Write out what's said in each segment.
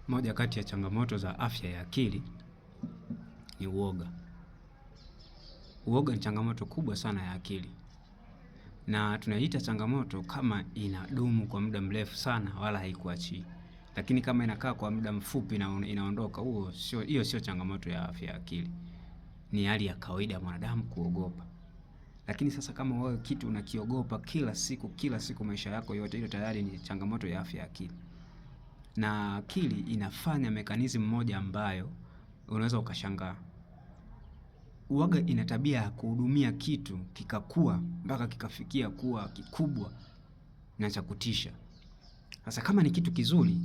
Moja kati ya changamoto za afya ya akili ni uoga. Uoga ni changamoto kubwa sana ya akili, na tunaita changamoto kama inadumu kwa muda mrefu sana wala haikuachii. Lakini kama inakaa kwa muda mfupi na inaondoka, hiyo sio changamoto ya afya ya akili. Ni hali ya kawaida ya mwanadamu kuogopa. Lakini sasa kama wewe kitu unakiogopa kila siku maisha yako yote, hiyo tayari ni changamoto ya afya ya akili. Na akili inafanya mekanizmu moja ambayo unaweza ukashangaa. Uoga ina tabia ya kuhudumia kitu kikakua mpaka kikafikia kuwa kikubwa na cha kutisha. Sasa kama ni kitu kizuri,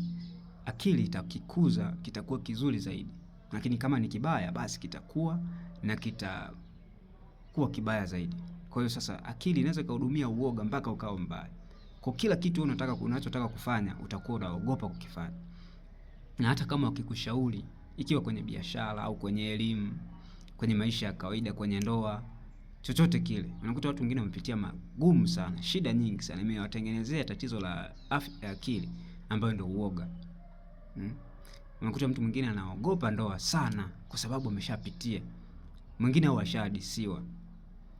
akili itakikuza kitakuwa kizuri zaidi. Lakini kama ni kibaya, basi kitakuwa na kitakuwa kibaya zaidi. Kwa hiyo sasa akili inaweza kuhudumia uoga mpaka ukao mbaya. Kwa kila kitu unachotaka kufanya, utakuwa unaogopa kukifanya. Na hata kama wakikushauri, ikiwa kwenye biashara au kwenye elimu, kwenye maisha ya kawaida, kwenye ndoa, chochote kile, unakuta watu wengine wamepitia magumu sana, shida nyingi sana, imewatengenezea tatizo la afya ya akili ambayo ndio uoga. Unakuta mtu mwingine anaogopa ndoa sana kwa sababu ameshapitia. Mwingine au ashahadisiwa,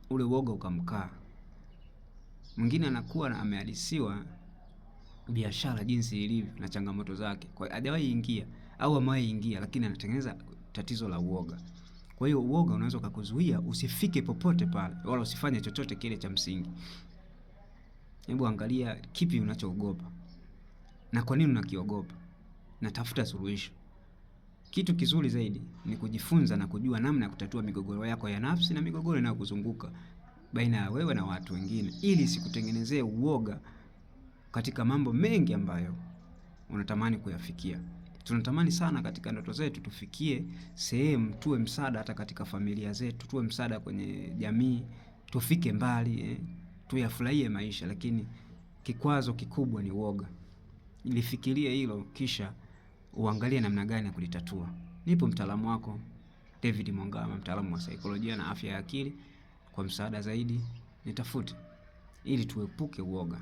ule uoga ukamkaa. Mwingine anakuwa amehadisiwa biashara jinsi ilivyo na changamoto zake, kwa hajawahi ingia au amewahi ingia, lakini anatengeneza tatizo la uoga. Kwa hiyo uoga unaweza kukuzuia usifike popote pale wala usifanye chochote kile cha msingi. Hebu angalia kipi unachoogopa na kwa nini unakiogopa, na tafuta suluhisho. Kitu kizuri zaidi ni kujifunza na kujua namna ya kutatua migogoro yako ya nafsi na migogoro inayokuzunguka baina ya wewe na watu wengine, ili isikutengenezee uoga katika mambo mengi ambayo unatamani kuyafikia. Tunatamani sana katika ndoto zetu tufikie sehemu, tuwe msaada hata katika familia zetu, tuwe msaada kwenye jamii, tufike mbali, tuyafurahie maisha, lakini kikwazo kikubwa ni uoga. Nilifikiria hilo kisha uangalie namna gani ya kulitatua. Nipo mtaalamu wako David Mongama, mtaalamu wa saikolojia na afya ya akili. Kwa msaada zaidi nitafute ili tuepuke uoga.